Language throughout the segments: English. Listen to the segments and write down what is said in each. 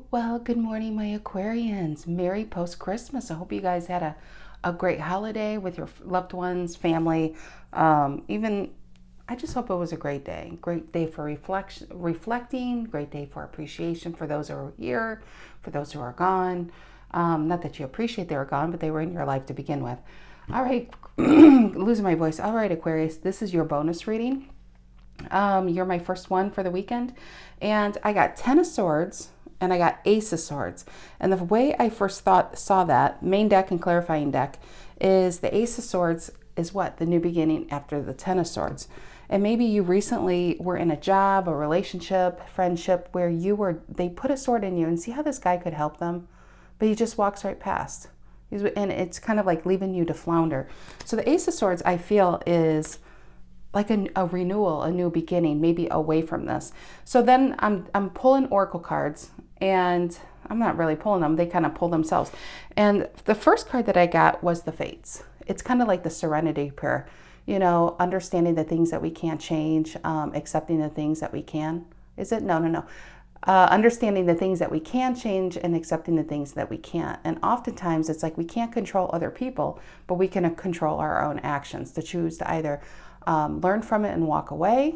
Well, good morning, my Aquarians. Merry post-Christmas. I hope you guys had a great holiday with your loved ones, family. Even, I just hope it was a great day. Great day for reflecting, great day for appreciation for those who are here, for those who are gone. Not that you appreciate they were gone, but they were in your life to begin with. All right, losing my voice. All right, Aquarius, this is your bonus reading. You're my first one for the weekend. And I got 10 of Swords and I got Ace of Swords. And the way I first saw that, main deck and clarifying deck, is the Ace of Swords is what? The new beginning after the 10 of Swords. And maybe you recently were in a job, a relationship, friendship where they put a sword in you and see how this guy could help them, but he just walks right past. And it's kind of like leaving you to flounder. So the Ace of Swords, I feel, is like a renewal, a new beginning, maybe away from this. So then I'm pulling oracle cards, and I'm not really pulling them. They kind of pull themselves. And the first card that I got was the Fates. It's kind of like the Serenity prayer, understanding the things that we can't change, accepting the things that we can. Is it? No. Understanding the things that we can change and accepting the things that we can't. And oftentimes it's like we can't control other people, but we can control our own actions, to choose to either learn from it and walk away.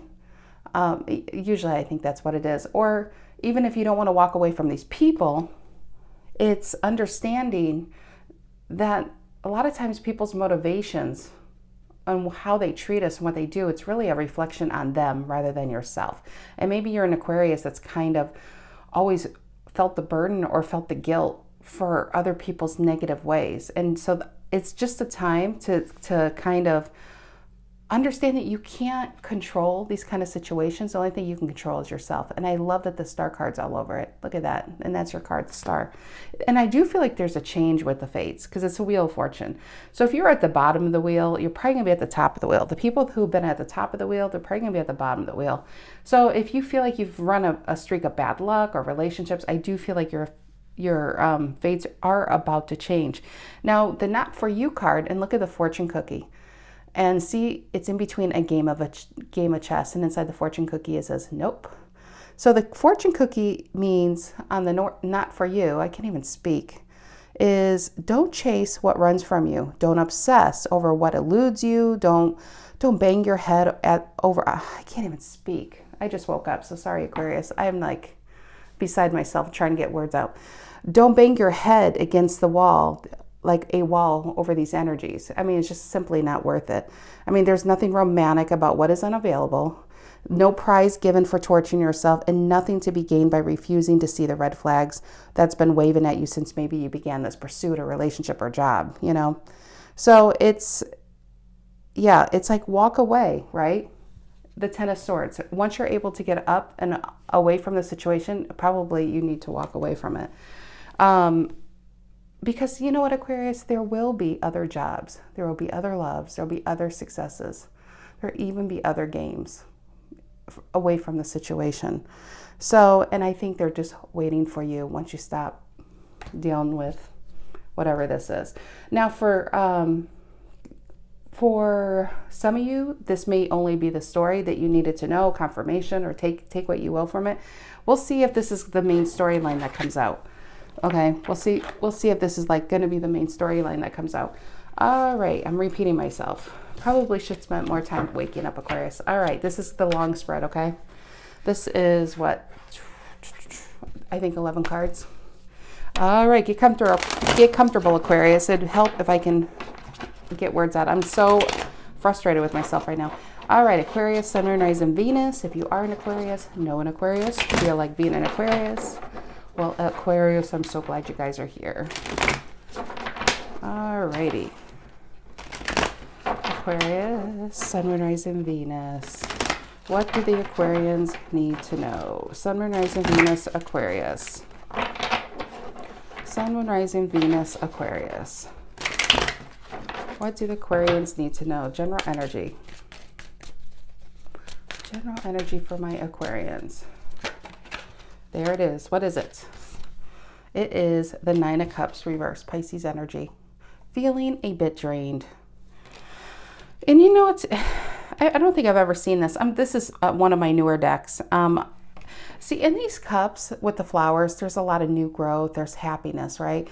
Usually I think that's what it is. Or even if you don't want to walk away from these people, it's understanding that a lot of times people's motivations and how they treat us and what they do, it's really a reflection on them rather than yourself. And maybe you're an Aquarius that's kind of always felt the burden or felt the guilt for other people's negative ways. And so it's just a time to kind of understand that you can't control these kind of situations. The only thing you can control is yourself. And I love that the star card's all over it. Look at that. And that's your card, the star. And I do feel like there's a change with the Fates because it's a wheel of fortune. So if you're at the bottom of the wheel, you're probably going to be at the top of the wheel. The people who've been at the top of the wheel, they're probably going to be at the bottom of the wheel. So if you feel like you've run a streak of bad luck or relationships, I do feel like your fates are about to change. Now, the not for you card, and look at the fortune cookie. And see, it's in between a game of chess, and inside the fortune cookie it says nope. So the fortune cookie means on the not for you, I can't even speak, is don't chase what runs from you. Don't obsess over what eludes you. Don't bang your head over. I can't even speak. I just woke up, so sorry, Aquarius. I'm like beside myself trying to get words out. Don't bang your head against the wall, like a wall, over these energies. I mean, it's just simply not worth it. I mean, there's nothing romantic about what is unavailable, no prize given for torturing yourself, and nothing to be gained by refusing to see the red flags that's been waving at you since maybe you began this pursuit or relationship or job, So it's like walk away, right? The 10 of Swords. Once you're able to get up and away from the situation, probably you need to walk away from it. Because you know what, Aquarius, there will be other jobs, there will be other loves, there will be other successes, there will even be other games away from the situation. So, and I think they're just waiting for you once you stop dealing with whatever this is. Now, for some of you, this may only be the story that you needed to know, confirmation, or take what you will from it. We'll see if this is the main storyline that comes out. Okay, we'll see if this is like going to be the main storyline that comes out. All right, I'm repeating myself. Probably should spend more time waking up, Aquarius. All right, this is the long spread, okay? This is what? I think 11 cards. All right, get comfortable, Aquarius. It'd help if I can get words out. I'm so frustrated with myself right now. All right, Aquarius, Sun, Moon, Rising, Venus. If you are an Aquarius, know an Aquarius, feel like being an Aquarius. Well, Aquarius, I'm so glad you guys are here. All righty. Aquarius, Sun, Moon, Rising, Venus. What do the Aquarians need to know? Sun, Moon, Rising, Venus, Aquarius. Sun, Moon, Rising, Venus, Aquarius. What do the Aquarians need to know? General energy. General energy for my Aquarians. There it is. What is it? It is the Nine of Cups reverse, Pisces energy. Feeling a bit drained. And I don't think I've ever seen this. This is one of my newer decks. See, in these cups with the flowers, there's a lot of new growth. There's happiness, right?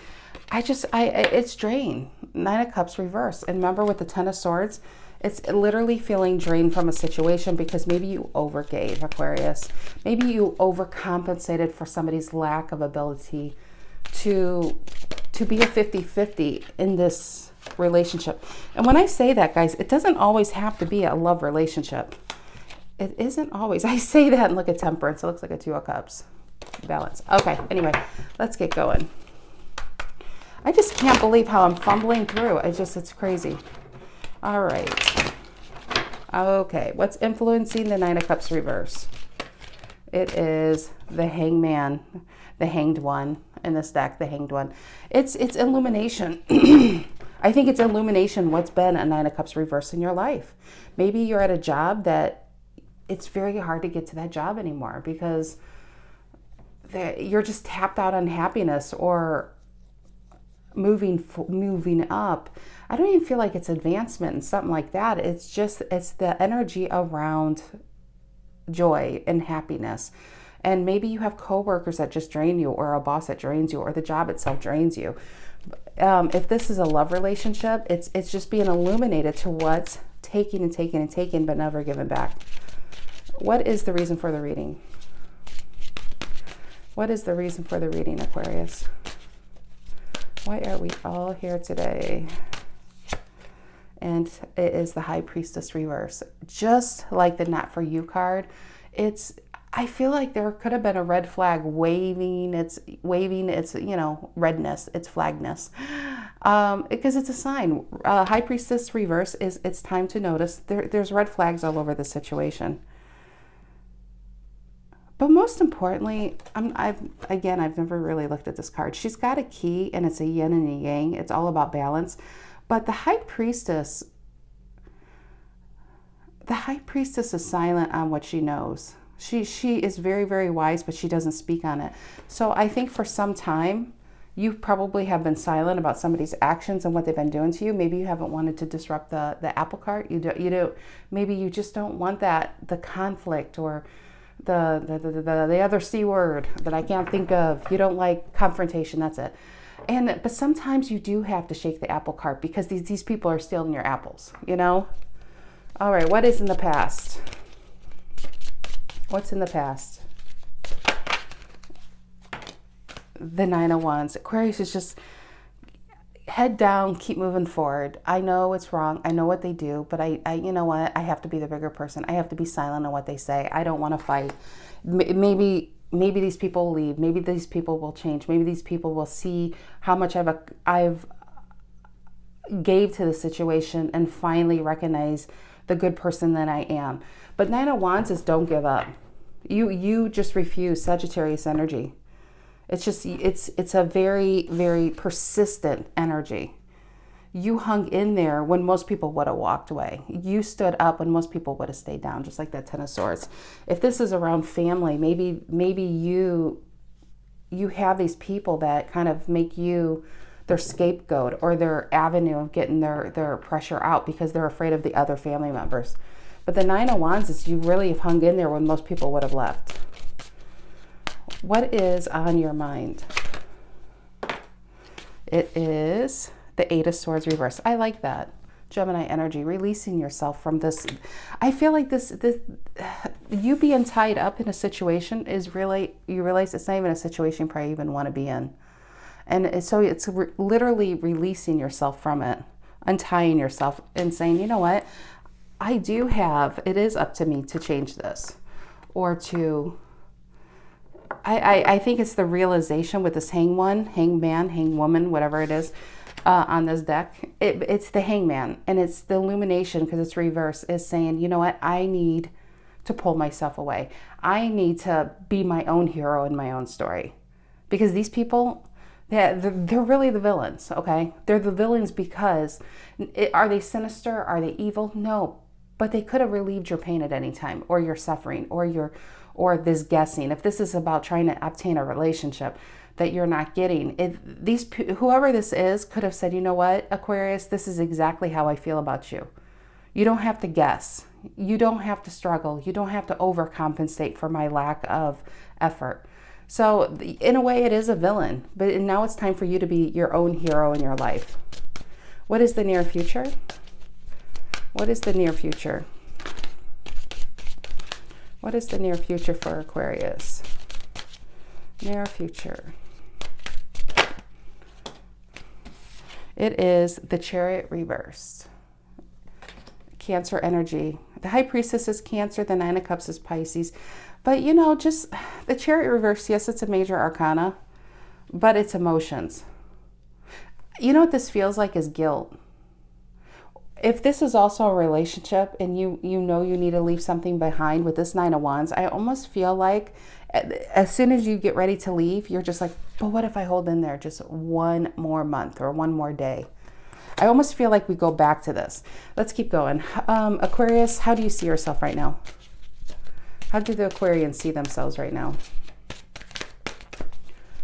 It's drained. Nine of Cups reverse. And remember with the Ten of Swords, it's literally feeling drained from a situation because maybe you overgave, Aquarius. Maybe you overcompensated for somebody's lack of ability to be a 50-50 in this relationship. And when I say that, guys, it doesn't always have to be a love relationship. It isn't always. I say that and look at Temperance. It looks like a Two of Cups. Balance. Okay, anyway, let's get going. I just can't believe how I'm fumbling through. It's crazy. All right. Okay, what's influencing the Nine of Cups reverse? It is the Hangman, the Hanged One in this deck, the Hanged One. It's illumination. I think it's illumination what's been a Nine of Cups reverse in your life. Maybe you're at a job that it's very hard to get to that job anymore because you're just tapped out on happiness or moving up. I don't even feel like it's advancement and something like that. It's the energy around joy and happiness. And maybe you have coworkers that just drain you, or a boss that drains you, or the job itself drains you. If this is a love relationship, it's just being illuminated to what's taking and taking and taking, but never giving back. What is the reason for the reading? What is the reason for the reading, Aquarius? Why are we all here today? And it is the High Priestess reverse. Just like the Not For You card, I feel like there could have been a red flag waving its, redness, its flagness. Because it's a sign. High Priestess reverse is it's time to notice. There's red flags all over the situation. But most importantly, I've never really looked at this card. She's got a key, and it's a yin and a yang. It's all about balance. But the High Priestess is silent on what she knows. She is very, very wise, but she doesn't speak on it. So I think for some time, you probably have been silent about somebody's actions and what they've been doing to you. Maybe you haven't wanted to disrupt the apple cart. You do. Maybe you just don't want the conflict or the other C word that I can't think of. You don't like confrontation. That's it. But sometimes you do have to shake the apple cart because these people are stealing your apples, All right, what is in the past? What's in the past? The Nine of Wands. Aquarius is just head down, keep moving forward. I know it's wrong. I know what they do, but I you know what? I have to be the bigger person. I have to be silent on what they say. I don't want to fight. Maybe these people will leave. Maybe these people will change. Maybe these people will see how much I've gave to the situation and finally recognize the good person that I am. But Nine of Wands is don't give up. You just refuse. Sagittarius energy. It's a very, very persistent energy. You hung in there when most people would have walked away. You stood up when most people would have stayed down, just like that Ten of Swords. If this is around family, maybe you have these people that kind of make you their scapegoat or their avenue of getting their pressure out because they're afraid of the other family members. But the Nine of Wands is you really have hung in there when most people would have left. What is on your mind? It is the Eight of Swords reverse. I like that. Gemini energy, releasing yourself from this. I feel like this you being tied up in a situation is really, you realize it's not even a situation you probably even want to be in. And so it's literally releasing yourself from it, untying yourself and saying, you know what, it is up to me to change this. Or to, I think it's the realization with this hangman, hangwoman, whatever it is, on this deck. It's the hangman, and it's the illumination because it's reverse, is saying, you know what, I need to pull myself away. I need to be my own hero in my own story. Because these people, they're really the villains, okay? They're the villains because, are they sinister? Are they evil? No. But they could have relieved your pain at any time, or your suffering, or this guessing. If this is about trying to obtain a relationship that you're not getting, whoever this is could have said, you know what, Aquarius, this is exactly how I feel about you. You don't have to guess. You don't have to struggle. You don't have to overcompensate for my lack of effort. So in a way, it is a villain, but now it's time for you to be your own hero in your life. What is the near future? What is the near future? What is the near future for Aquarius? Near future. It is the Chariot reversed. Cancer energy. The High Priestess is Cancer. The Nine of Cups is Pisces. But, you know, just the Chariot reversed, yes, it's a major arcana, but it's emotions. You know what this feels like is guilt. If this is also a relationship and you know you need to leave something behind with this Nine of Wands, I almost feel like as soon as you get ready to leave, you're just like, but what if I hold in there just one more month or one more day? I almost feel like we go back to this. Let's keep going. Aquarius, how do you see yourself right now? How do the Aquarians see themselves right now?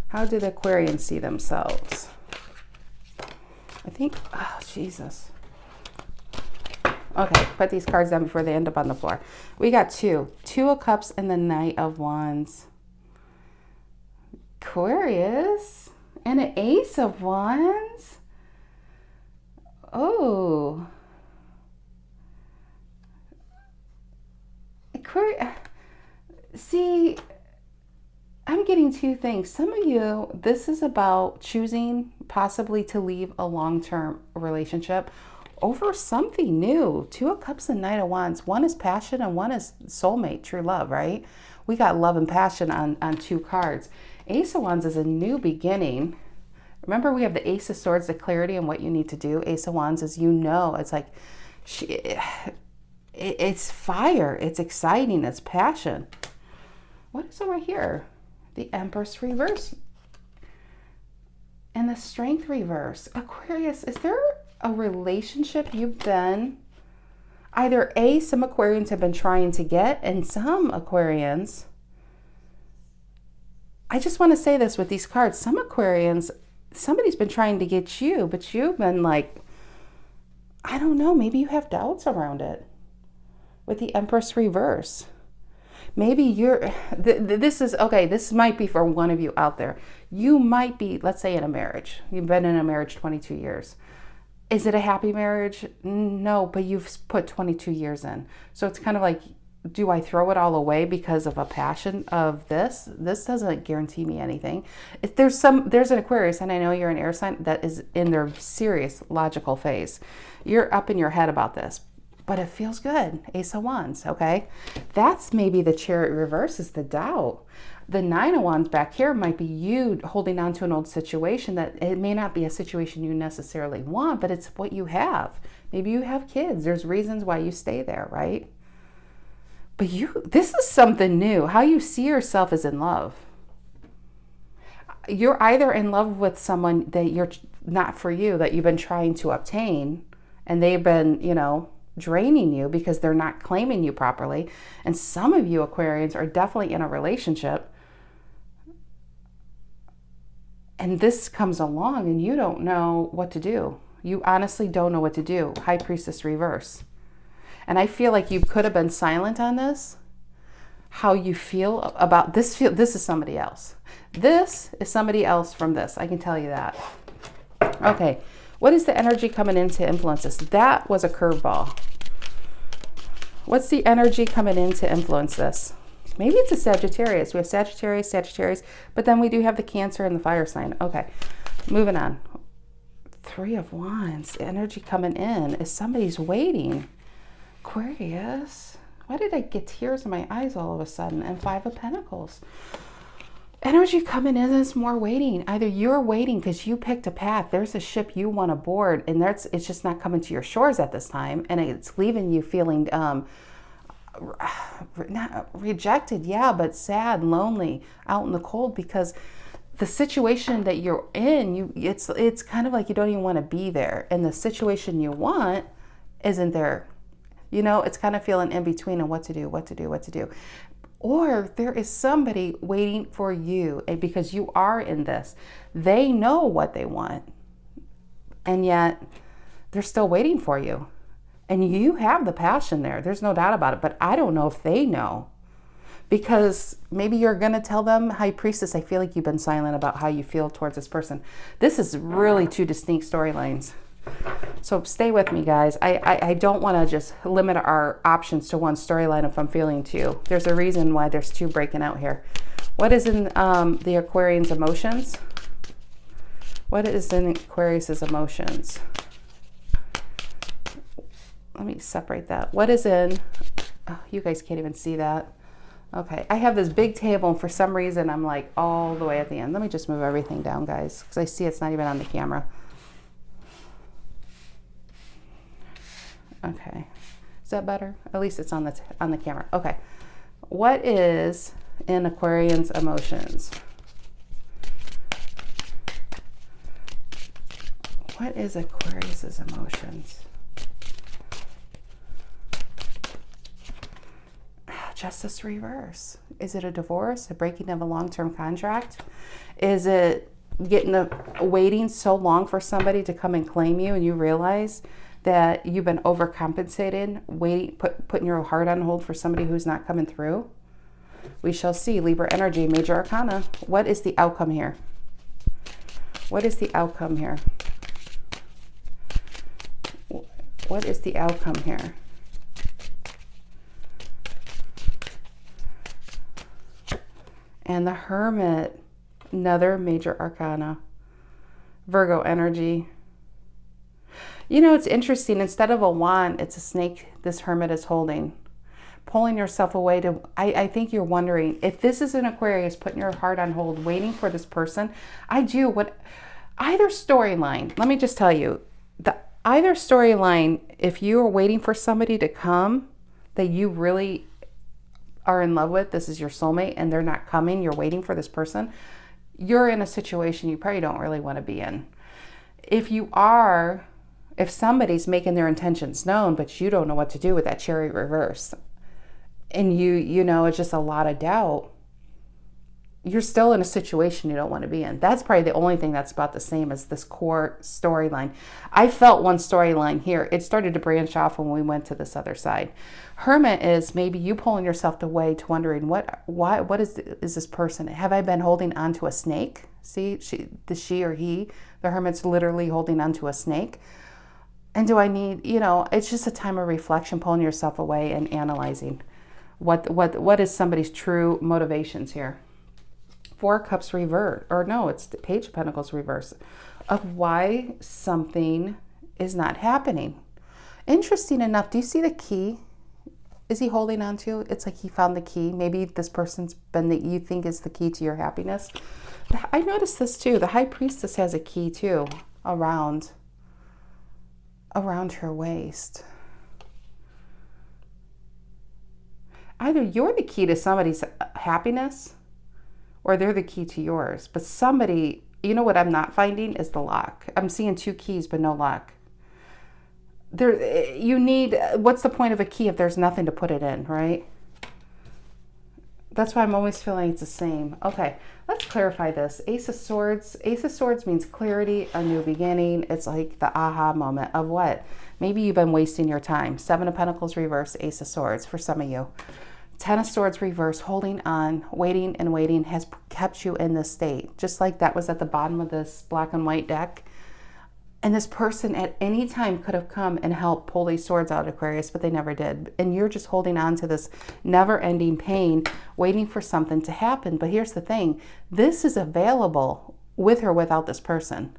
How do the Aquarians see themselves? I think, oh, Jesus. Okay, put these cards down before they end up on the floor. We got two of Cups and the Knight of Wands. Aquarius and an Ace of Wands. Oh. Aquarius. See, I'm getting two things. Some of you, this is about choosing possibly to leave a long-term relationship over something new. Two of Cups and Knight of Wands. One is passion and one is soulmate, true love, right? We got love and passion on two cards. Ace of Wands is a new beginning. Remember, we have the Ace of Swords, the clarity and what you need to do. Ace of Wands is, you know, it's like, it's fire. It's exciting. It's passion. What is over here? The Empress reverse and the Strength reverse. Aquarius, is there a relationship you've been, either A, some Aquarians have been trying to get, and some Aquarians, I just want to say this with these cards, some Aquarians, somebody's been trying to get you, but you've been like, I don't know, maybe you have doubts around it with the Empress reverse. Maybe you're, this is, okay, this might be for one of you out there. You might be, let's say, in a marriage. You've been in a marriage 22 years. Is it a happy marriage? No, but you've put 22 years in. So it's kind of like, do I throw it all away because of a passion of this? This doesn't guarantee me anything. If there's an Aquarius, and I know you're an air sign, that is in their serious logical phase. You're up in your head about this, but it feels good. Ace of Wands, okay? That's maybe the Chariot reverse is the doubt. The Nine of Wands back here might be you holding on to an old situation that it may not be a situation you necessarily want, but it's what you have. Maybe you have kids. There's reasons why you stay there, right? But this is something new. How you see yourself is in love. You're either in love with someone that you're not for you, that you've been trying to obtain, and they've been, you know, draining you because they're not claiming you properly. And some of you Aquarians are definitely in a relationship, and this comes along and you don't know what to do. You honestly don't know what to do. High Priestess reverse. And I feel like you could have been silent on this. How you feel about this, this is somebody else. This is somebody else from this. I can tell you that. Okay. What is the energy coming in to influence this? That was a curveball. What's the energy coming in to influence this? Maybe it's a Sagittarius. We have Sagittarius, but then we do have the Cancer and the fire sign. Okay, moving on. Three of Wands. The energy coming in is somebody's waiting. Aquarius. Why did I get tears in my eyes all of a sudden? And Five of Pentacles. Energy coming in is more waiting. Either you're waiting because you picked a path. There's a ship you want to board, and it's just not coming to your shores at this time, and it's leaving you feeling not rejected, yeah, but sad, lonely, out in the cold, because the situation that you're in, it's kind of like you don't even want to be there, and the situation you want isn't there. You know, it's kind of feeling in between and what to do. Or there is somebody waiting for you, and because you are in this, they know what they want, and yet they're still waiting for you. And you have the passion there. There's no doubt about it, but I don't know if they know. because maybe you're going to tell them. High Priestess, I feel like you've been silent about how you feel towards this person. This is really two distinct storylines. So stay with me, guys. I don't want to just limit our options to one storyline if I'm feeling two. There's a reason why there's two breaking out here. What is in the Aquarian's emotions? What is in Aquarius's emotions? Let me separate that. What is in... Oh, you guys can't even see that. Okay, I have this big table, and for some reason I'm like all the way at the end. Let me just move everything down, guys, because I see it's not even on the camera. Okay, is that better? At least it's on the camera. Okay, what is in Aquarian's emotions? What is Aquarius's emotions? Justice reverse. Is it a divorce, a breaking of a long-term contract? Is it waiting so long for somebody to come and claim you, and you realize that you've been overcompensated, putting your heart on hold for somebody who's not coming through? We shall see. Libra energy, major arcana. What is the outcome here? What is the outcome here? What is the outcome here? And the Hermit, another major arcana. Virgo energy. You know, it's interesting. Instead of a wand, it's a snake this Hermit is holding. Pulling yourself away to... I think you're wondering, if this is an Aquarius putting your heart on hold, waiting for this person, either storyline, let me just tell you, either storyline, if you are waiting for somebody to come that you really are in love with, this is your soulmate, and they're not coming, you're waiting for this person, you're in a situation you probably don't really want to be in. If somebody's making their intentions known, but you don't know what to do with that Chariot reverse, and you know, it's just a lot of doubt, you're still in a situation you don't want to be in. That's probably the only thing that's about the same as this core storyline. I felt one storyline here. It started to branch off when we went to this other side. Hermit is maybe you pulling yourself away to wondering, what is this person? Have I been holding on to a snake? See, she or he, the Hermit's literally holding on to a snake. And do I need, it's just a time of reflection, pulling yourself away and analyzing what is somebody's true motivations here. Four of Cups reverse, or no, it's the Page of Pentacles reverse, of why something is not happening. Interesting enough, do you see the key? Is he holding on to? It's like he found the key. Maybe this person's been that you think is the key to your happiness. I noticed this too. The High Priestess has a key too around her waist. Either you're the key to somebody's happiness, or they're the key to yours. But somebody, you know what I'm not finding is the lock. I'm seeing two keys, but no lock. What's the point of a key if there's nothing to put it in, right? That's why I'm always feeling it's the same. Okay, let's clarify this. Ace of Swords. Ace of Swords means clarity, a new beginning. It's like the aha moment of what? Maybe you've been wasting your time. Seven of Pentacles reverse, Ace of Swords for some of you. Ten of Swords reverse, holding on, waiting and waiting has kept you in this state. Just like that was at the bottom of this black and white deck. And this person at any time could have come and helped pull these swords out, Aquarius, but they never did. And you're just holding on to this never-ending pain, waiting for something to happen. But here's the thing. This is available with or without this person.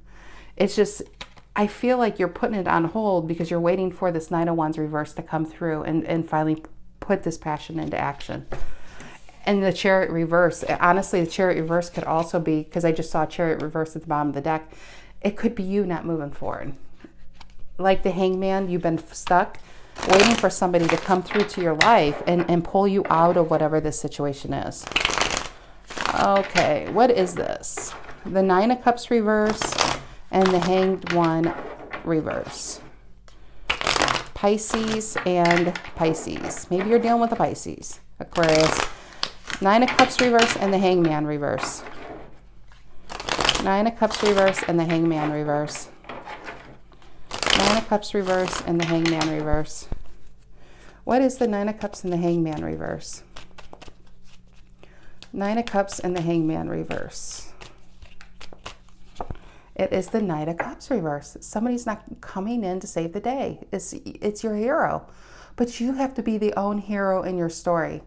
It's just, I feel like you're putting it on hold because you're waiting for this Nine of Wands reverse to come through and finally put this passion into action. And the Chariot reverse, honestly, the Chariot reverse could also be, because I just saw Chariot reverse at the bottom of the deck, it could be you not moving forward. Like the Hangman, you've been stuck waiting for somebody to come through to your life and pull you out of whatever this situation is. Okay, what is this? The Nine of Cups reverse and the Hanged One reverse. Pisces and Pisces. Maybe you're dealing with a Pisces. Aquarius. Nine of Cups reverse and the Hangman reverse. Nine of Cups reverse and the Hangman reverse. Nine of Cups reverse and the Hangman reverse. What is the Nine of Cups and the Hangman reverse? Nine of Cups and the Hangman reverse. It is the Knight of Cups reverse. Somebody's not coming in to save the day. It's your hero. But you have to be the own hero in your story.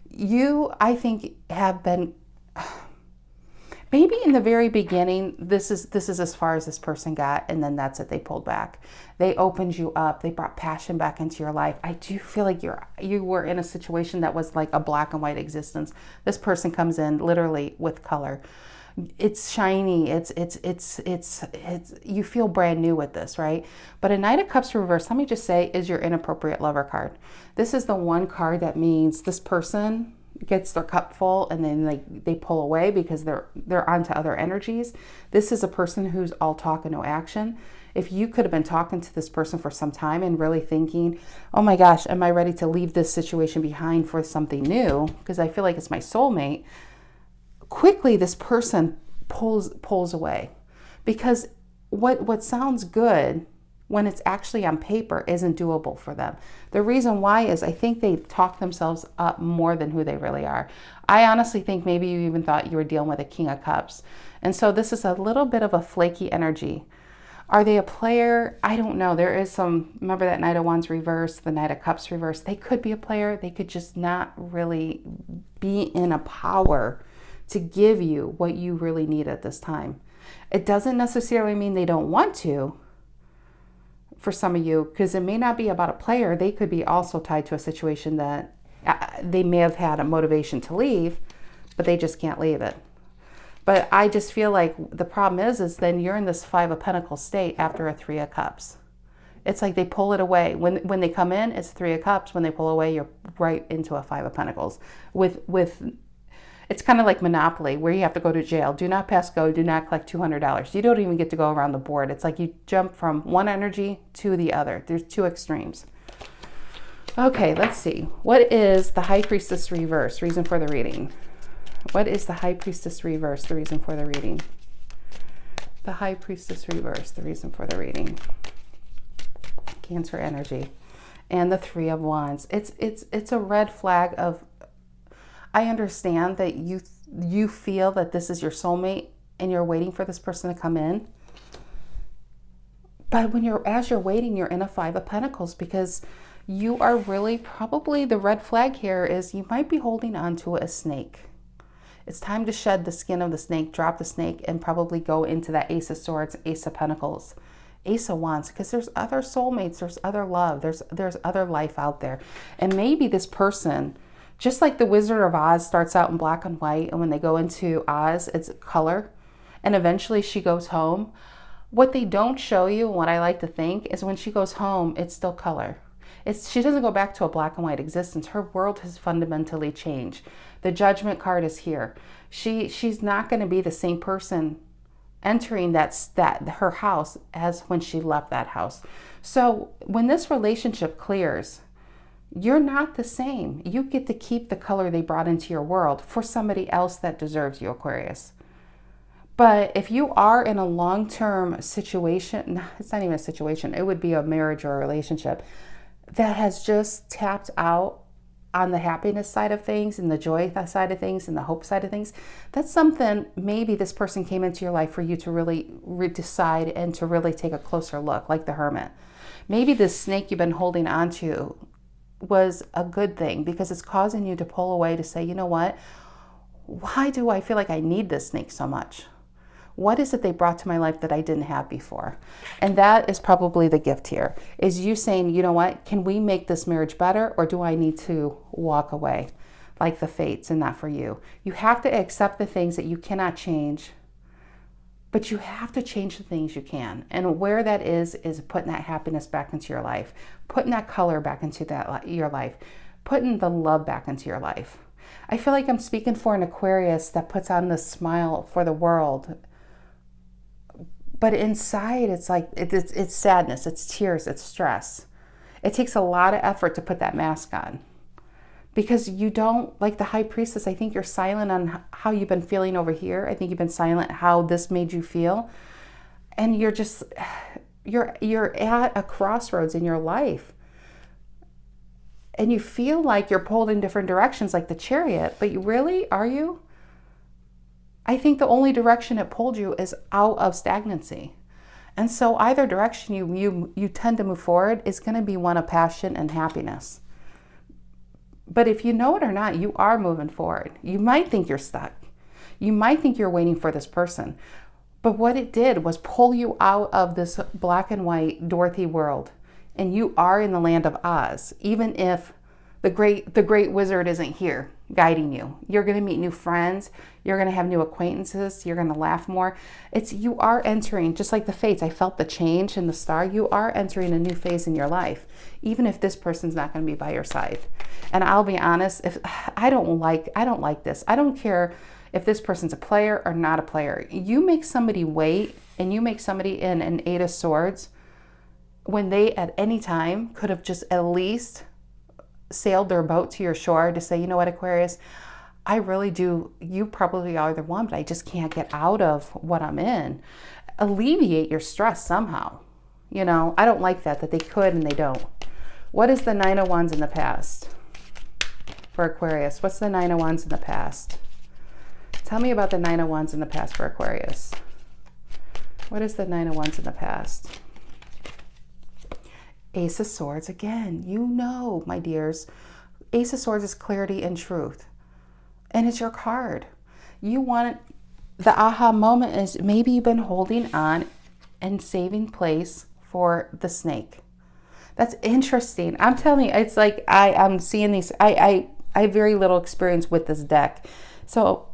You, I think, have been... Maybe in the very beginning, this is as far as this person got, and then that's it. They pulled back. They opened you up. They brought passion back into your life. I do feel like you were in a situation that was like a black and white existence. This person comes in literally with color. It's shiny. It's you feel brand new with this, right? But a Knight of Cups reverse, let me just say, is your inappropriate lover card. This is the one card that means this person gets their cup full and then they pull away because they're onto other energies. This is a person who's all talk and no action. If you could have been talking to this person for some time and really thinking, oh my gosh, am I ready to leave this situation behind for something new? Because I feel like it's my soulmate. Quickly, this person pulls away because what sounds good when it's actually on paper isn't doable for them. The reason why is I think they talk themselves up more than who they really are. I honestly think maybe you even thought you were dealing with a King of Cups. And so this is a little bit of a flaky energy. Are they a player? I don't know. There is some, remember that Knight of Wands reverse, the Knight of Cups reverse. They could be a player. They could just not really be in a power to give you what you really need at this time. It doesn't necessarily mean they don't want to, for some of you, because it may not be about a player. They could be also tied to a situation that they may have had a motivation to leave, but they just can't leave it. But I just feel like the problem is then you're in this Five of Pentacles state after a Three of Cups. It's like they pull it away. When they come in, it's Three of Cups. When they pull away, you're right into a Five of Pentacles. It's kind of like Monopoly, where you have to go to jail. Do not pass go. Do not collect $200. You don't even get to go around the board. It's like you jump from one energy to the other. There's two extremes. Okay, let's see. What is the High Priestess reverse? Reason for the reading. What is the High Priestess reverse? The reason for the reading. The High Priestess reverse. The reason for the reading. Cancer energy. And the Three of Wands. It's a red flag of... I understand that you feel that this is your soulmate and you're waiting for this person to come in. But as you're waiting, you're in a Five of Pentacles because you are really probably, the red flag here is you might be holding on to a snake. It's time to shed the skin of the snake, drop the snake, and probably go into that Ace of Swords, Ace of Pentacles, Ace of Wands, because there's other soulmates, there's other love, there's other life out there. And maybe this person... Just like the Wizard of Oz starts out in black and white, and when they go into Oz, it's color, and eventually she goes home. What they don't show you, what I like to think, is when she goes home, it's still color. She doesn't go back to a black and white existence. Her world has fundamentally changed. The Judgment card is here. She's not going to be the same person entering her house as when she left that house. So when this relationship clears, you're not the same. You get to keep the color they brought into your world for somebody else that deserves you, Aquarius. But if you are in a long-term situation, it's not even a situation, it would be a marriage or a relationship that has just tapped out on the happiness side of things and the joy side of things and the hope side of things, that's something maybe this person came into your life for you to really decide and to really take a closer look, like the Hermit. Maybe this snake you've been holding on to was a good thing because it's causing you to pull away to say, you know what? Why do I feel like I need this snake so much? What is it they brought to my life that I didn't have before? And that is probably the gift here, is you saying, you know what? Can we make this marriage better, or do I need to walk away like the fates and not for you? You have to accept the things that you cannot change, but you have to change the things you can. And where that is putting that happiness back into your life, putting that color back into your life, putting the love back into your life. I feel like I'm speaking for an Aquarius that puts on this smile for the world. But inside, it's like, it's sadness, it's tears, it's stress. It takes a lot of effort to put that mask on. Because you don't, like the High Priestess, I think you're silent on how you've been feeling over here. I think you've been silent how this made you feel. And you're at a crossroads in your life. and you feel like you're pulled in different directions like the Chariot, but are you? I think the only direction it pulled you is out of stagnancy. And so either direction you tend to move forward is going to be one of passion and happiness. But if you know it or not, you are moving forward. You might think you're stuck. You might think you're waiting for this person. But what it did was pull you out of this black and white Dorothy world. And you are in the land of Oz, even if the great wizard isn't here guiding you. You're going to meet new friends. You're going to have new acquaintances. You're going to laugh more. You are entering, just like the fates. I felt the change in the star. You are entering a new phase in your life, even if this person's not going to be by your side. And I'll be honest, if I don't like this. I don't care if this person's a player or not a player. You make somebody wait, and you make somebody in an 8 of Swords when they at any time could have just at least sailed their boat to your shore to say, you know what, Aquarius, I really do, you probably are the one, but I just can't get out of what I'm in. Alleviate your stress somehow. You know, I don't like that they could and they don't. What is the 9 of Wands in the past for Aquarius? What's the 9 of Wands in the past? Tell me about the 9 of Wands in the past for Aquarius. What is the 9 of Wands in the past? Ace of Swords again. You know, my dears, Ace of Swords is clarity and truth. And it's your card. You want the aha moment is maybe you've been holding on and saving place for the snake. That's interesting. I'm telling you, it's like I'm seeing these. I have very little experience with this deck. So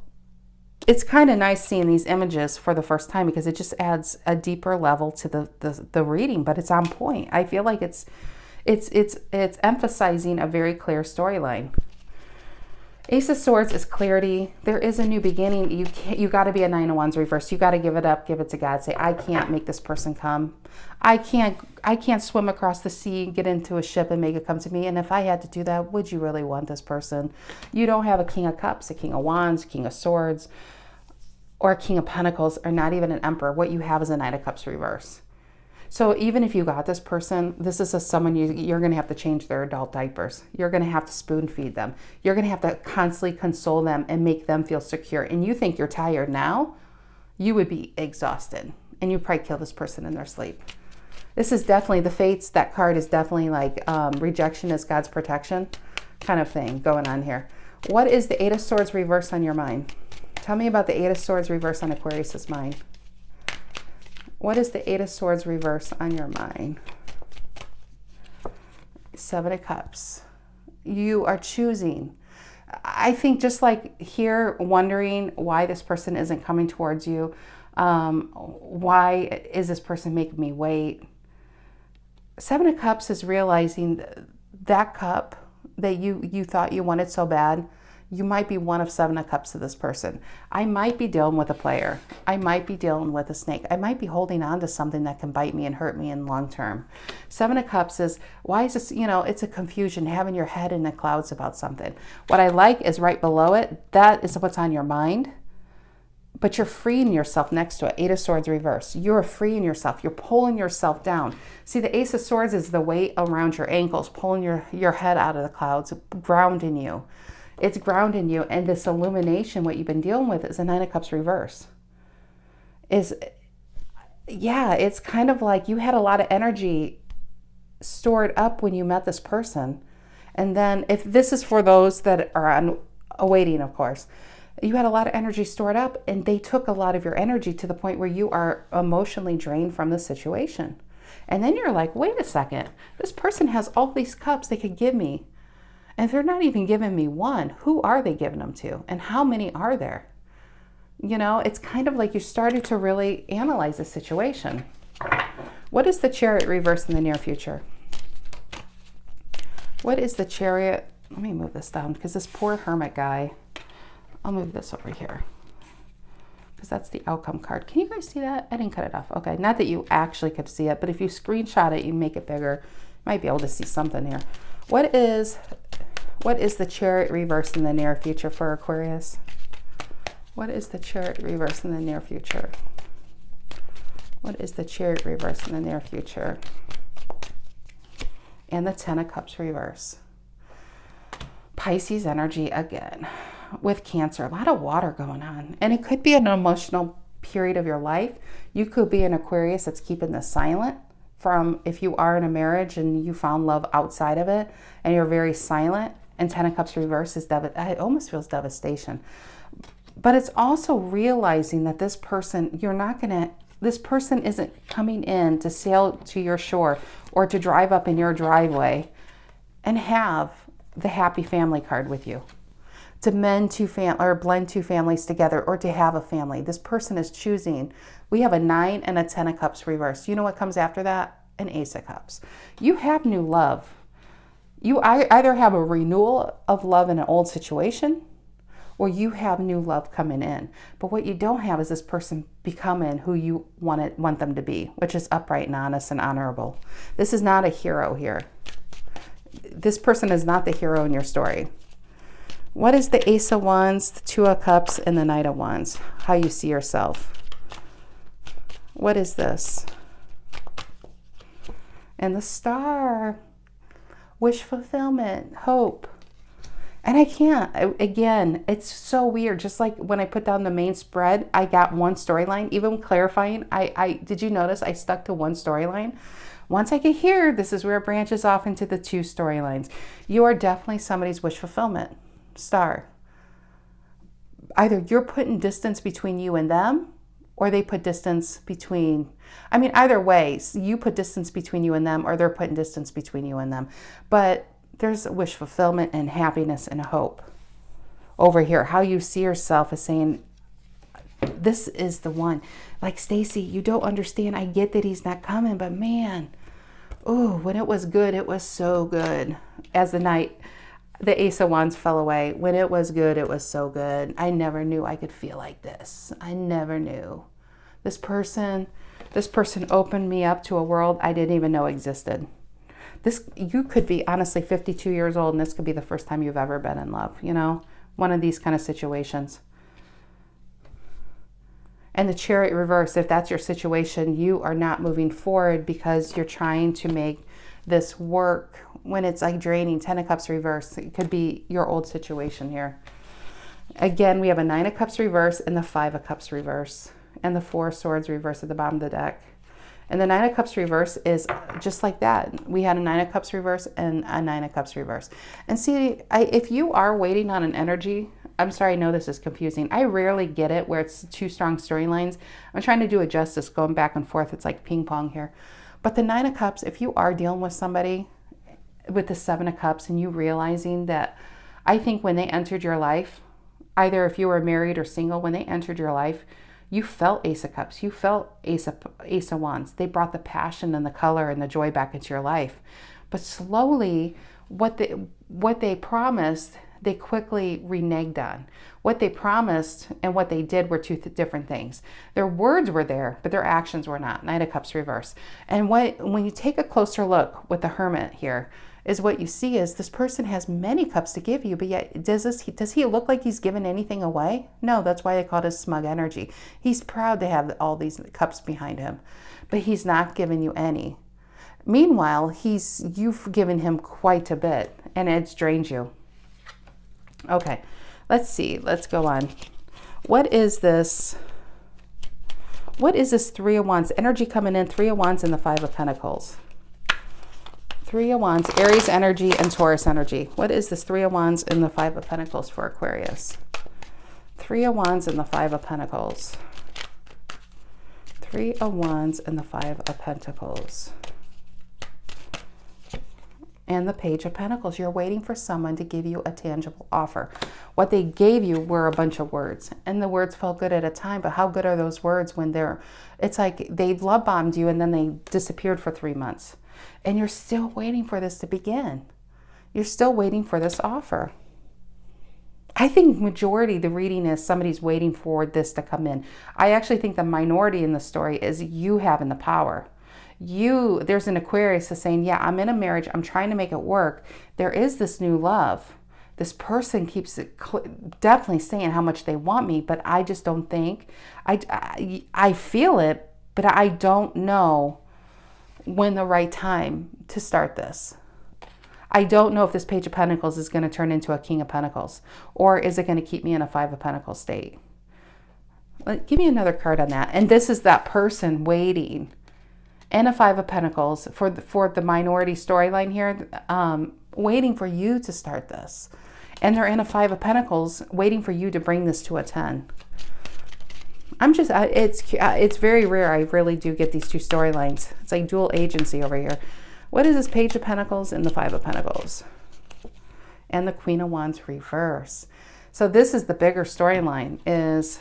it's kind of nice seeing these images for the first time because it just adds a deeper level to the reading, but it's on point. I feel like it's emphasizing a very clear storyline. Ace of Swords is clarity. There is a new beginning. You got to be a 9 of Wands reverse. You got to give it up, give it to God. Say, I can't make this person come. I can't swim across the sea, get into a ship and make it come to me. And if I had to do that, would you really want this person? You don't have a King of Cups, a King of Wands, King of Swords, or a King of Pentacles, or not even an Emperor. What you have is a 9 of Cups reverse. So even if you got this person, this is someone you're going to have to change their adult diapers. You're going to have to spoon feed them. You're going to have to constantly console them and make them feel secure. And you think you're tired now, you would be exhausted. And you'd probably kill this person in their sleep. This is definitely, the fates, that card is definitely like rejection is God's protection kind of thing going on here. What is the 8 of Swords reverse on your mind? Tell me about the 8 of Swords reverse on Aquarius's mind. What is the 8 of Swords reverse on your mind? 7 of Cups. You are choosing. I think just like here, wondering why this person isn't coming towards you. Why is this person making me wait? 7 of Cups is realizing that cup that you thought you wanted so bad. You might be one of 7 of Cups to this person. I might be dealing with a player. I might be dealing with a snake. I might be holding on to something that can bite me and hurt me in long term. 7 of Cups is, why is this, it's a confusion, having your head in the clouds about something. What I like is right below it, that is what's on your mind. But you're freeing yourself next to it. 8 of Swords reverse. You're freeing yourself. You're pulling yourself down. See, the Ace of Swords is the weight around your ankles, pulling your head out of the clouds, grounding you. It's grounding you. And this illumination, what you've been dealing with, is a 9 of Cups reverse. It's kind of like you had a lot of energy stored up when you met this person. And then if this is for those that are awaiting, of course, you had a lot of energy stored up and they took a lot of your energy to the point where you are emotionally drained from the situation. And then you're like, wait a second, this person has all these cups they could give me. And if they're not even giving me one, who are they giving them to? And how many are there? It's kind of like you started to really analyze the situation. What is the Chariot reverse in the near future? What is the Chariot? Let me move this down because this poor Hermit guy. I'll move this over here because that's the outcome card. Can you guys see that? I didn't cut it off. Okay, not that you actually could see it, but if you screenshot it, you make it bigger, you might be able to see something here. What is the Chariot reverse in the near future for Aquarius? What is the Chariot reverse in the near future? What is the Chariot reverse in the near future? And the 10 of Cups reverse. Pisces energy again with Cancer, a lot of water going on. And it could be an emotional period of your life. You could be an Aquarius that's keeping this silent from if you are in a marriage and you found love outside of it and you're very silent. And Ten of Cups reverse is it almost feels devastation. But it's also realizing that this person, this person isn't coming in to sail to your shore or to drive up in your driveway and have the happy family card with you, to blend two families together, or to have a family. This person is choosing. We have a 9 and a 10 of Cups reverse. You know what comes after that? An Ace of Cups. You have new love. You either have a renewal of love in an old situation, or you have new love coming in. But what you don't have is this person becoming who you want them to be, which is upright and honest and honorable. This is not a hero here. This person is not the hero in your story. What is the Ace of Wands, the Two of Cups, and the Knight of Wands? How you see yourself. What is this? And the Star. Wish fulfillment, hope. And I can't, again, it's so weird. Just like when I put down the main spread, I got one storyline. Even clarifying, did you notice I stuck to one storyline? Once I get here, this is where it branches off into the 2 storylines. You are definitely somebody's wish fulfillment. Star. Either you're putting distance between you and them, or they put distance between, either way, you put distance between you and them, or they're putting distance between you and them. But there's a wish fulfillment and happiness and hope over here. How you see yourself is saying, this is the one. Like, Stacy, you don't understand. I get that he's not coming, but man, oh, when it was good, it was so good. As the Ace of Wands fell away. When it was good, it was so good. I never knew I could feel like this. I never knew. This person opened me up to a world I didn't even know existed. You could be honestly 52 years old, and this could be the first time you've ever been in love, one of these kind of situations. And the Chariot reverse, if that's your situation, you are not moving forward because you're trying to make this work when it's like draining. 10 of Cups reverse, it could be your old situation here. Again, we have a 9 of Cups reverse and the 5 of Cups reverse and the 4 of Swords reverse at the bottom of the deck. And the 9 of Cups reverse is just like that. We had a 9 of Cups reverse and a 9 of Cups reverse. And see, if you are waiting on an energy, I'm sorry, I know this is confusing. I rarely get it where it's 2 strong storylines. I'm trying to do it justice, going back and forth. It's like ping pong here. But the 9 of Cups, if you are dealing with somebody with the 7 of Cups and you realizing that, I think when they entered your life, either if you were married or single, when they entered your life, you felt Ace of Cups. You felt Ace of Wands. They brought the passion and the color and the joy back into your life. But slowly, what they promised, they quickly reneged on. What they promised and what they did were 2 different things. Their words were there, but their actions were not. 9 of Cups reverse. And when you take a closer look with the Hermit here, is what you see is this person has many cups to give you, but yet does he look like he's given anything away? No, that's why they call it smug energy. He's proud to have all these cups behind him, but he's not giving you any. Meanwhile, you've given him quite a bit, and it's drained you. Okay, let's see. Let's go on. What is this? What is this 3 of Wands? Energy coming in, 3 of Wands and the 5 of Pentacles. 3 of Wands, Aries energy and Taurus energy. What is this 3 of Wands and the 5 of Pentacles for Aquarius? 3 of Wands and the 5 of Pentacles. 3 of Wands and the 5 of Pentacles. And the Page of Pentacles. You're waiting for someone to give you a tangible offer. What they gave you were a bunch of words, and the words felt good at a time, but how good are those words when it's like they love bombed you and then they disappeared for 3 months. And you're still waiting for this to begin. You're still waiting for this offer. I think majority the reading is somebody's waiting for this to come in. I actually think the minority in the story is you having the power. There's an Aquarius that's saying, yeah, I'm in a marriage. I'm trying to make it work. There is this new love. This person keeps definitely saying how much they want me, but I just don't think, I feel it, but I don't know when the right time to start this. I don't know if this Page of Pentacles is going to turn into a King of Pentacles, or is it going to keep me in a Five of Pentacles state? Give me another card on that. And this is that person waiting, and a Five of Pentacles for the minority storyline here, waiting for you to start this. And they're in a Five of Pentacles waiting for you to bring this to a 10. I'm just, it's very rare. I really do get these two storylines. It's like dual agency over here. What is this Page of Pentacles and the Five of Pentacles? And the Queen of Wands reverse. So this is the bigger storyline, is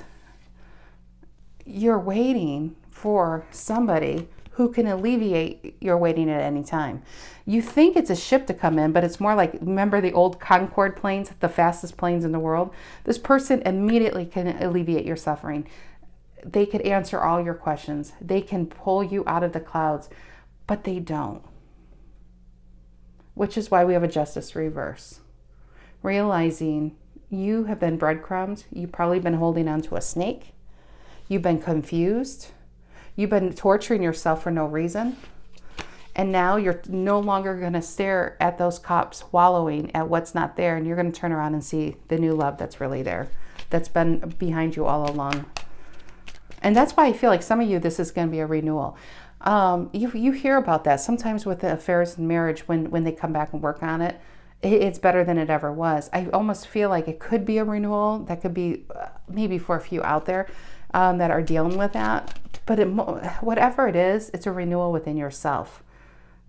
you're waiting for somebody who can alleviate your waiting at any time. You think it's a ship to come in, but it's more like, remember the old Concorde planes, the fastest planes in the world? This person immediately can alleviate your suffering. They could answer all your questions. They can pull you out of the clouds, but they don't. Which is why we have a Justice reverse. Realizing you have been breadcrumbed. You've probably been holding on to a snake. You've been confused. You've been torturing yourself for no reason. And now you're no longer going to stare at those cups wallowing at what's not there. And you're going to turn around and see the new love that's really there, that's been behind you all along. And that's why I feel like some of you, this is going to be a renewal. You hear about that sometimes with the affairs and marriage, when they come back and work on it, it's better than it ever was. I almost feel like it could be a renewal. That could be maybe for a few out there that are dealing with that. But whatever it is, it's a renewal within yourself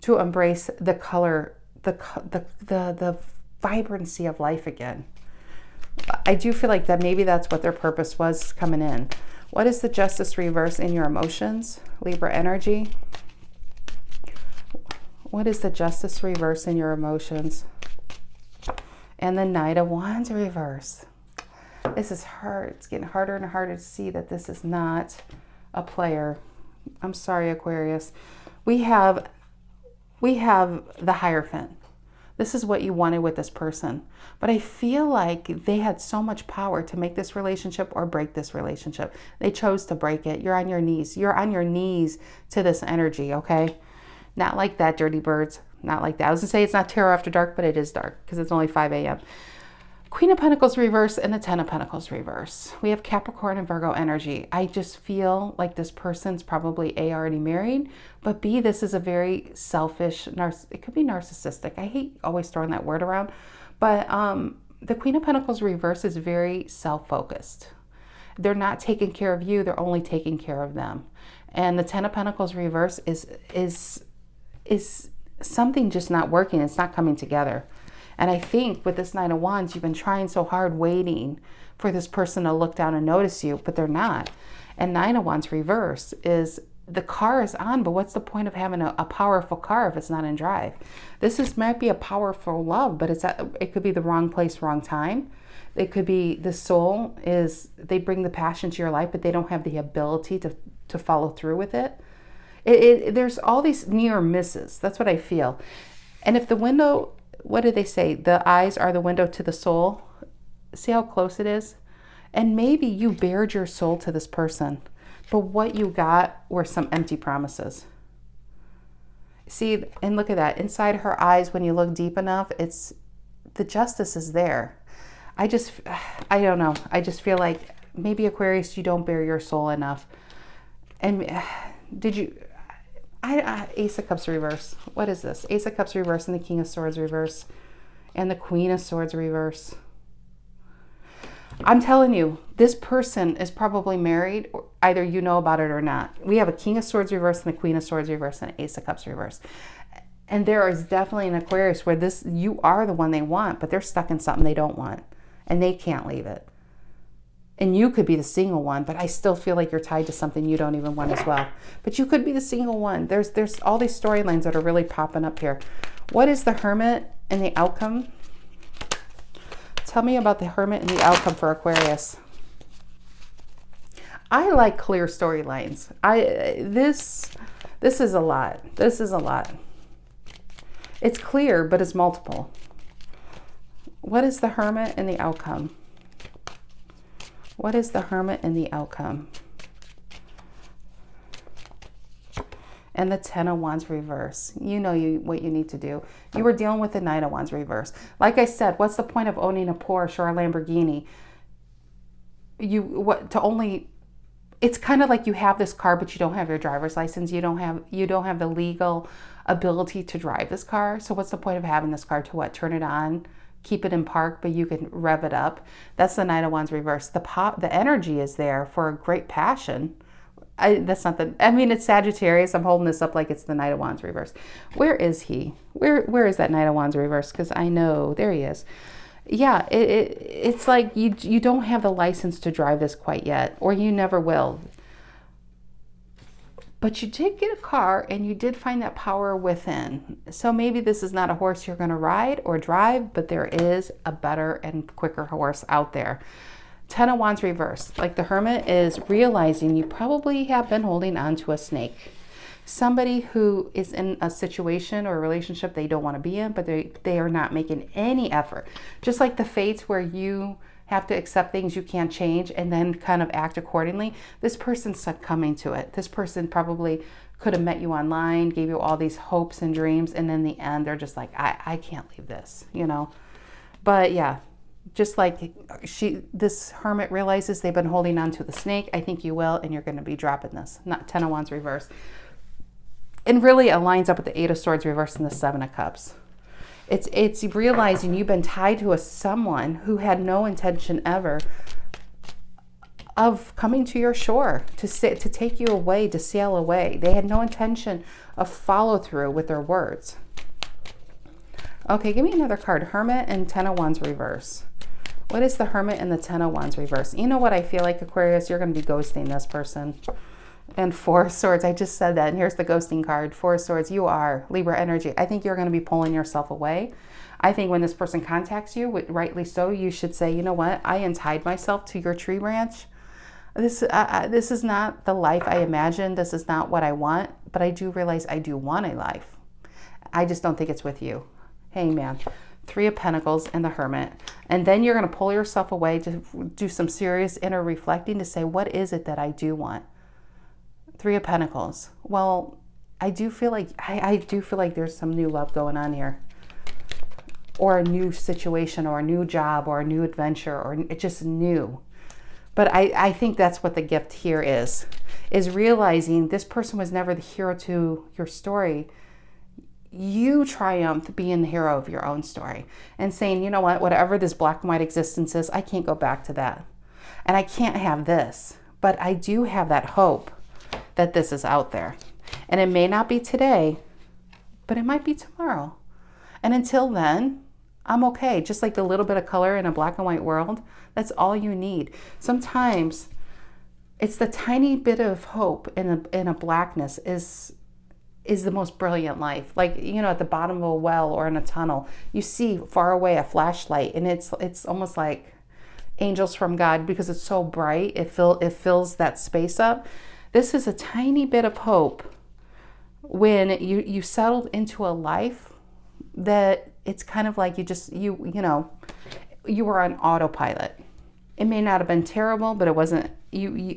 to embrace the color, the vibrancy of life again. I do feel like that maybe that's what their purpose was coming in. What is the Justice reverse in your emotions, Libra energy? What is the Justice reverse in your emotions? And the Knight of Wands reverse. This is hard. It's getting harder and harder to see that this is not a player. I'm sorry, Aquarius. We have the Hierophant. This is what you wanted with this person. But I feel like they had so much power to make this relationship or break this relationship. They chose to break it. You're on your knees. You're on your knees to this energy, okay? Not like that, dirty birds. Not like that. I was going to say it's not tarot after dark, but it is dark because it's only 5 a.m. Queen of Pentacles reverse and the Ten of Pentacles reverse. We have Capricorn and Virgo energy. I just feel like this person's probably A, already married, but B, this is a very selfish, it could be narcissistic. I hate always throwing that word around, but the Queen of Pentacles reverse is very self-focused. They're not taking care of you, they're only taking care of them. And the Ten of Pentacles reverse is something just not working. It's not coming together. And I think with this Nine of Wands, you've been trying so hard waiting for this person to look down and notice you, but they're not. And Nine of Wands reverse is the car is on, but what's the point of having a powerful car if it's not in drive? Might be a powerful love, but it could be the wrong place, wrong time. It could be the soul they bring the passion to your life, but they don't have the ability to follow through with it. There's all these near misses. That's what I feel. And if the window, what do they say? The eyes are the window to the soul. See how close it is? And maybe you bared your soul to this person, but what you got were some empty promises. See, and look at that. Inside her eyes, when you look deep enough, the justice is there. I don't know. I just feel like maybe, Aquarius, you don't bare your soul enough. And did you... Ace of Cups reverse. What is this? Ace of Cups reverse and the King of Swords reverse and the Queen of Swords reverse. I'm telling you, this person is probably married. Either you know about it or not. We have a King of Swords reverse and a Queen of Swords reverse and an Ace of Cups reverse. And there is definitely an Aquarius where you are the one they want, but they're stuck in something they don't want and they can't leave it. And you could be the single one, but I still feel like you're tied to something you don't even want as well. But you could be the single one. There's all these storylines that are really popping up here. What is the Hermit and the outcome? Tell me about the Hermit and the outcome for Aquarius. I like clear storylines. This is a lot. This is a lot. It's clear, but it's multiple. What is the Hermit and the outcome? What is the Hermit and the outcome? and the Ten of Wands reverse. You know what you need to do. You were dealing with the Knight of Wands reverse. Like I said, what's the point of owning a Porsche or a Lamborghini? It's kind of like you have this car, but you don't have your driver's license. You don't have the legal ability to drive this car. So what's the point of having this car to what? Turn it on, keep it in park, but you can rev it up. That's the Knight of Wands reverse. The energy is there for a great passion. It's Sagittarius. I'm holding this up like it's the Knight of Wands reverse. Where is he? Where is that Knight of Wands reverse? Because I know, there he is. Yeah, it's like you don't have the license to drive this quite yet, or you never will. But you did get a car and you did find that power within. So maybe this is not a horse you're going to ride or drive, but there is a better and quicker horse out there. Ten of Wands reverse, like the Hermit, is realizing you probably have been holding on to a snake. Somebody who is in a situation or a relationship they don't want to be in, but they are not making any effort. Just like the fates where you have to accept things you can't change and then kind of act accordingly. This person's succumbing to it. This person probably could have met you online, gave you all these hopes and dreams, and in the end, they're just like, I can't leave this, But yeah, just like this Hermit realizes they've been holding on to the snake. I think you will, and you're going to be dropping this. Not Ten of Wands reverse. And really it lines up with the Eight of Swords reversed and the Seven of Cups. It's realizing you've been tied to someone who had no intention ever of coming to your shore, to take you away, to sail away. They had no intention of follow through with their words. Okay, give me another card. Hermit and Ten of Wands reverse. What is the Hermit and the Ten of Wands reverse? You know what I feel like, Aquarius? You're going to be ghosting this person. And Four of Swords, I just said that, and here's the ghosting card. Four of Swords, you are Libra energy. I think you're going to be pulling yourself away. I think when this person contacts you, rightly so, you should say, you know what, I untied myself to your tree branch. This is not the life I imagined. This is not what I want, but I do realize I do want a life. I just don't think it's with you. Hey, man. Three of Pentacles and the Hermit. And then you're going to pull yourself away to do some serious inner reflecting to say, what is it that I do want? Three of Pentacles. Well, I do feel like there's some new love going on here, or a new situation, or a new job, or a new adventure, or it's just new. But I think that's what the gift here is realizing this person was never the hero to your story. You triumphed being the hero of your own story and saying, you know what, whatever this black and white existence is, I can't go back to that. And I can't have this, but I do have that hope that this is out there. And it may not be today, but it might be tomorrow. And until then, I'm okay. Just like the little bit of color in a black and white world, that's all you need. Sometimes it's the tiny bit of hope in a blackness is the most brilliant life. Like, at the bottom of a well or in a tunnel, you see far away a flashlight, and it's almost like angels from God because it's so bright. It fills that space up. This is a tiny bit of hope when you settled into a life that it's kind of like you were on autopilot. It may not have been terrible, but it wasn't.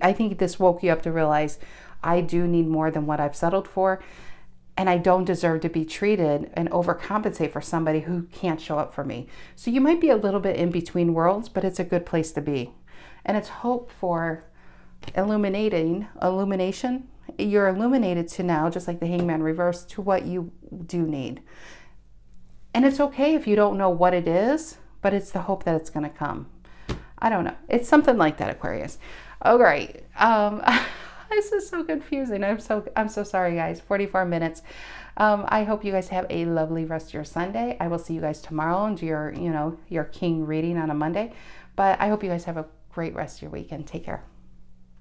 I think this woke you up to realize I do need more than what I've settled for, and I don't deserve to be treated and overcompensate for somebody who can't show up for me. So you might be a little bit in between worlds, but it's a good place to be, and it's hope for illumination. You're illuminated to now, just like the Hangman reverse, to what you do need. And it's okay if you don't know what it is, but it's the hope that it's going to come. I don't know. It's something like that, Aquarius. Oh, great. This is so confusing. I'm so sorry, guys. 44 minutes. I hope you guys have a lovely rest of your Sunday. I will see you guys tomorrow and do your King reading on a Monday. But I hope you guys have a great rest of your weekend. Take care.